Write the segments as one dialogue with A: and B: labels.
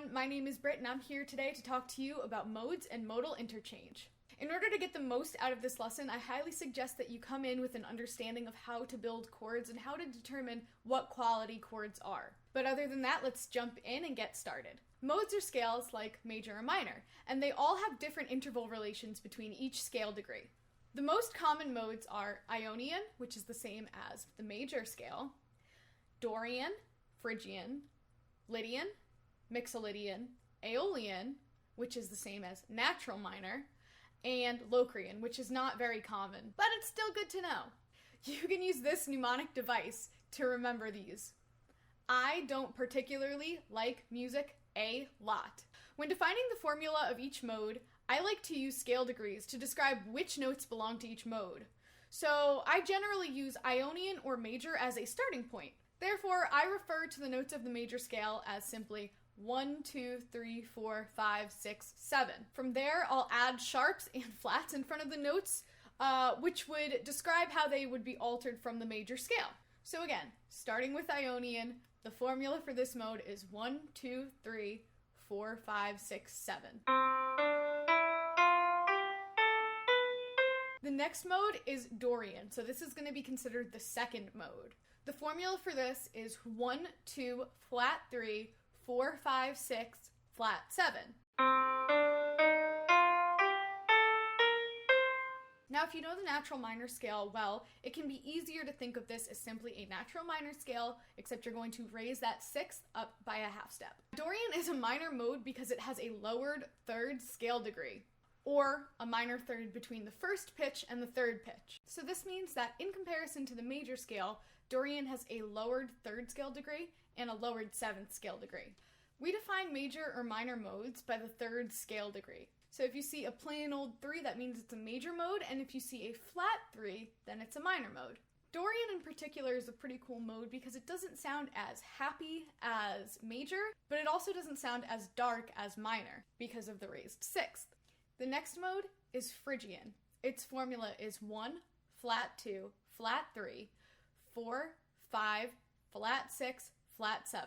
A: everyone, my name is Britt and I'm here today to talk to you about modes and modal interchange. In order to get the most out of this lesson, I highly suggest that you come in with an understanding of how to build chords and how to determine what quality chords are. But other than that, let's jump in and get started. Modes are scales like major or minor, and they all have different interval relations between each scale degree. The most common modes are Ionian, which is the same as the major scale, Dorian, Phrygian, Lydian, Mixolydian, Aeolian, which is the same as natural minor, and Locrian, which is not very common, but it's still good to know. You can use this mnemonic device to remember these. I don't particularly like music a lot. When defining the formula of each mode, I like to use scale degrees to describe which notes belong to each mode. So I generally use Ionian or major as a starting point. Therefore, I refer to the notes of the major scale as simply 1, 2, 3, 4, 5, 6, 7. From there, I'll add sharps and flats in front of the notes, which would describe how they would be altered from the major scale. So again, starting with Ionian, the formula for this mode is 1, 2, 3, 4, 5, 6, 7. The next mode is Dorian, so this is going to be considered the second mode. The formula for this is 1, 2, flat 3, 4, 5, 6, flat 7. Now, if you know the natural minor scale well, it can be easier to think of this as simply a natural minor scale, except you're going to raise that sixth up by a half step. Dorian is a minor mode because it has a lowered third scale degree, or a minor third between the first pitch and the third pitch. So this means that in comparison to the major scale, Dorian has a lowered third scale degree and a lowered seventh scale degree. We define major or minor modes by the third scale degree. So if you see a plain old 3, that means it's a major mode, and if you see a flat 3, then it's a minor mode. Dorian in particular is a pretty cool mode because it doesn't sound as happy as major, but it also doesn't sound as dark as minor because of the raised sixth. The next mode is Phrygian. Its formula is 1, flat 2, flat 3, 4, 5, flat 6, flat 7.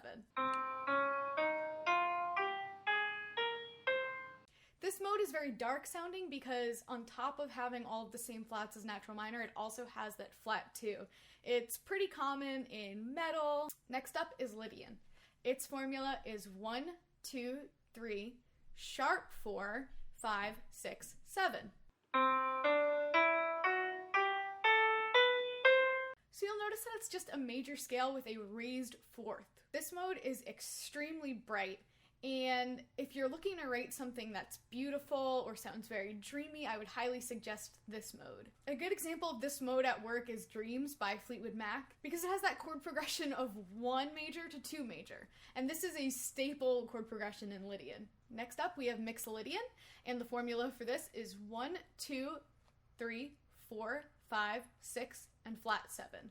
A: This mode is very dark sounding because on top of having all of the same flats as natural minor, it also has that flat 2. It's pretty common in metal. Next up is Lydian. Its formula is 1, 2, 3, sharp 4, 5, 6, 7. So you'll notice that it's just a major scale with a raised fourth. This mode is extremely bright, and if you're looking to rate something that's beautiful or sounds very dreamy, I would highly suggest this mode. A good example of this mode at work is Dreams by Fleetwood Mac, because it has that chord progression of 1 major to 2 major, and this is a staple chord progression in Lydian. Next up, we have Mixolydian, and the formula for this is 1, 2, 3, 4, 5, 6, and flat 7.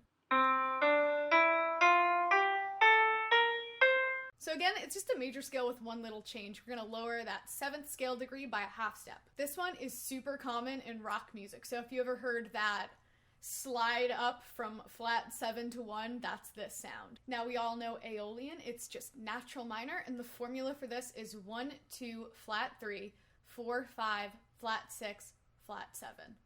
A: So again, it's just a major scale with one little change. We're going to lower that 7th scale degree by a half step. This one is super common in rock music, so if you ever heard that slide up from flat 7 to 1, that's this sound. Now we all know Aeolian, it's just natural minor, and the formula for this is 1, 2, flat 3, 4, 5, flat 6, flat 7.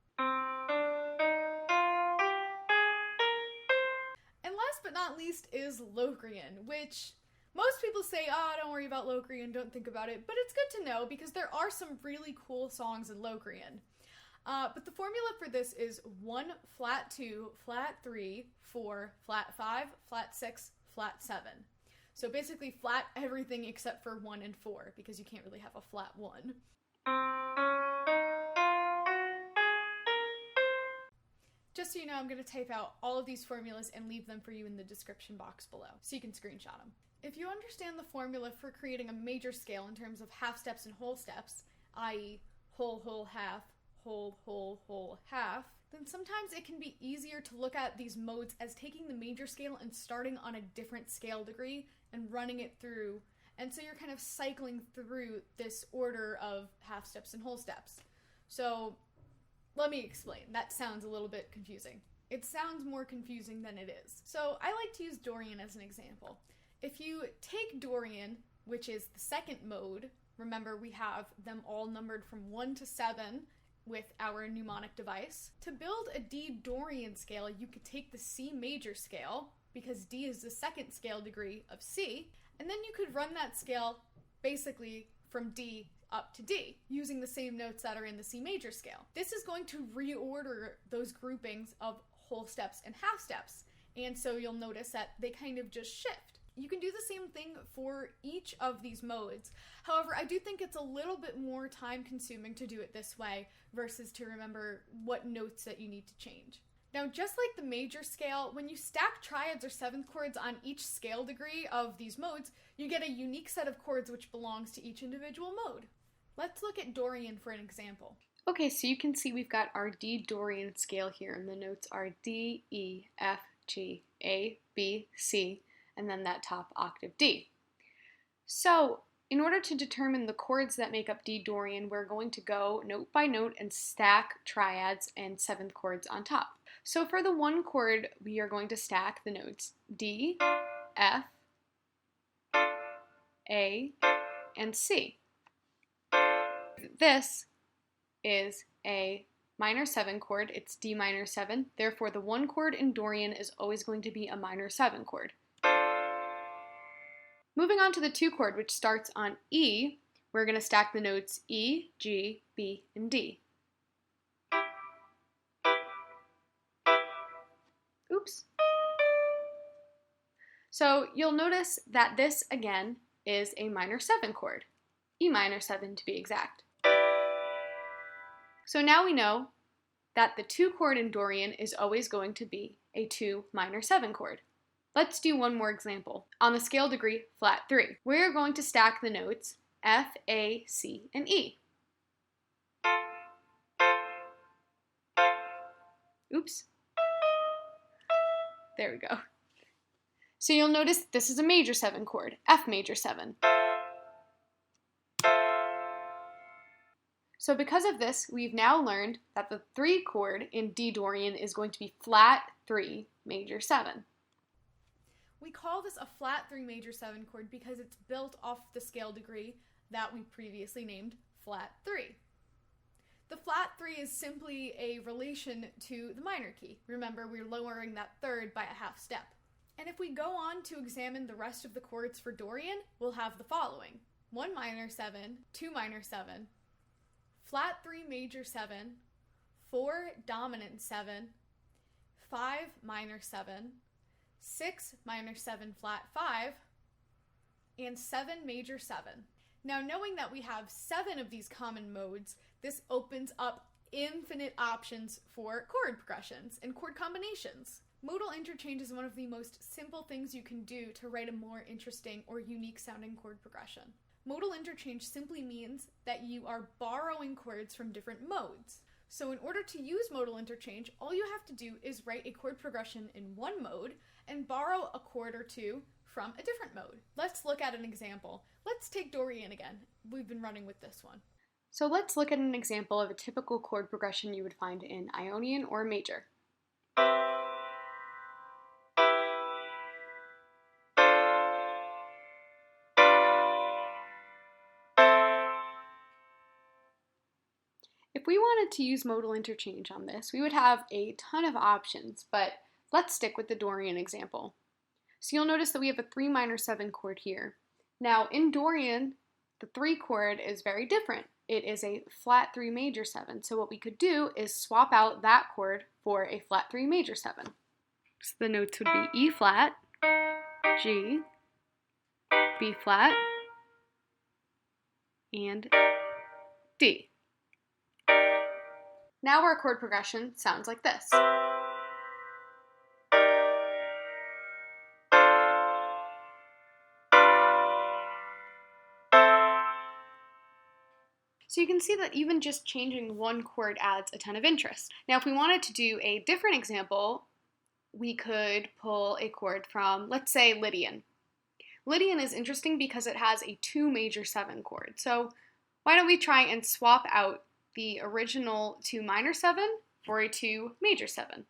A: And last but not least is Locrian, which most people say, oh, don't worry about Locrian, don't think about it, but it's good to know because there are some really cool songs in Locrian. But the formula for this is 1, flat 2, flat 3, 4, flat 5, flat 6, flat 7. So basically flat everything except for 1 and 4 because you can't really have a flat 1. Just so you know, I'm going to type out all of these formulas and leave them for you in the description box below so you can screenshot them. If you understand the formula for creating a major scale in terms of half steps and whole steps, i.e. whole, whole, half, whole, whole, whole, half, then sometimes it can be easier to look at these modes as taking the major scale and starting on a different scale degree and running it through. And so you're kind of cycling through this order of half steps and whole steps. So let me explain. That sounds a little bit confusing. It sounds more confusing than it is. So I like to use Dorian as an example. If you take Dorian which is the second mode. Remember, we have them all numbered from 1 to 7 with our mnemonic device. To build a D Dorian scale, you could take the C major scale, because D is the second scale degree of C, and then you could run that scale basically from D up to D, using the same notes that are in the C major scale. This is going to reorder those groupings of whole steps and half steps, and so you'll notice that they kind of just shift. You can do the same thing for each of these modes. However, I do think it's a little bit more time consuming to do it this way versus to remember what notes that you need to change. Now, just like the major scale, when you stack triads or seventh chords on each scale degree of these modes, you get a unique set of chords which belongs to each individual mode. Let's look at Dorian for an example. Okay, so you can see we've got our D Dorian scale here, and the notes are D, E, F, G, A, B, C, and then that top octave D. So, in order to determine the chords that make up D Dorian, we're going to go note by note and stack triads and seventh chords on top. So for the one chord, we are going to stack the notes D, F, A, and C. This is a minor 7 chord. It's D minor 7. Therefore, the one chord in Dorian is always going to be a minor 7 chord. Moving on to the 2 chord, which starts on E, we're going to stack the notes E, G, B, and D. Oops. So you'll notice that this, again, is a minor 7 chord. E minor 7 to be exact. So now we know that the 2 chord in Dorian is always going to be a 2 minor 7 chord. Let's do one more example. On the scale degree flat 3, we're going to stack the notes F, A, C, and E. Oops. There we go. So you'll notice this is a major 7 chord, F major 7. So because of this, we've now learned that the 3 chord in D Dorian is going to be flat 3 major 7. We call this a flat 3 major 7 chord because it's built off the scale degree that we previously named flat 3. The flat 3 is simply a relation to the minor key. Remember, we're lowering that third by a half step. And if we go on to examine the rest of the chords for Dorian, we'll have the following: 1 minor 7, 2 minor 7, flat 3 major 7, 4 dominant 7, 5 minor 7, 6 minor 7 flat 5, and 7 major 7. Now, knowing that we have 7 of these common modes, this opens up infinite options for chord progressions and chord combinations. Modal interchange is one of the most simple things you can do to write a more interesting or unique sounding chord progression. Modal interchange simply means that you are borrowing chords from different modes. So in order to use modal interchange, all you have to do is write a chord progression in one mode and borrow a chord or two from a different mode. Let's look at an example. Let's take Dorian again. We've been running with this one. So let's look at an example of a typical chord progression you would find in Ionian or major. If we wanted to use modal interchange on this, we would have a ton of options, but let's stick with the Dorian example. So you'll notice that we have a 3 minor 7 chord here. Now in Dorian, the 3 chord is very different. It is a flat 3 major 7. So what we could do is swap out that chord for a flat 3 major 7. So the notes would be E flat, G, B flat, and D. Now our chord progression sounds like this. So you can see that even just changing one chord adds a ton of interest. Now if we wanted to do a different example, we could pull a chord from, let's say, Lydian. Lydian is interesting because it has a 2 major 7 chord. So why don't we try and swap out the original 2 minor 7 for a 2 major 7.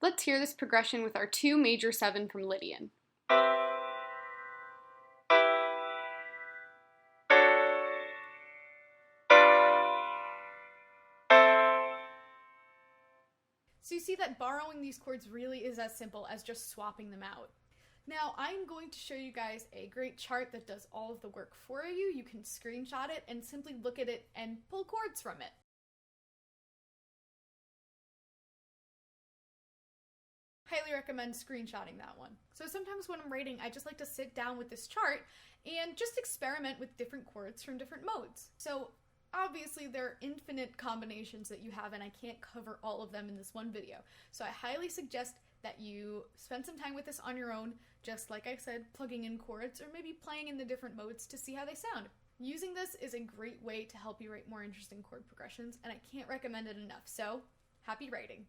A: Let's hear this progression with our 2 major 7 from Lydian. So you see that borrowing these chords really is as simple as just swapping them out. Now I'm going to show you guys a great chart that does all of the work for you. You can screenshot it and simply look at it and pull chords from it. Highly recommend screenshotting that one. So sometimes when I'm writing, I just like to sit down with this chart and just experiment with different chords from different modes. So obviously there are infinite combinations that you have, and I can't cover all of them in this one video. So I highly suggest that you spend some time with this on your own, just like I said, plugging in chords or maybe playing in the different modes to see how they sound. Using this is a great way to help you write more interesting chord progressions, and I can't recommend it enough. So happy writing!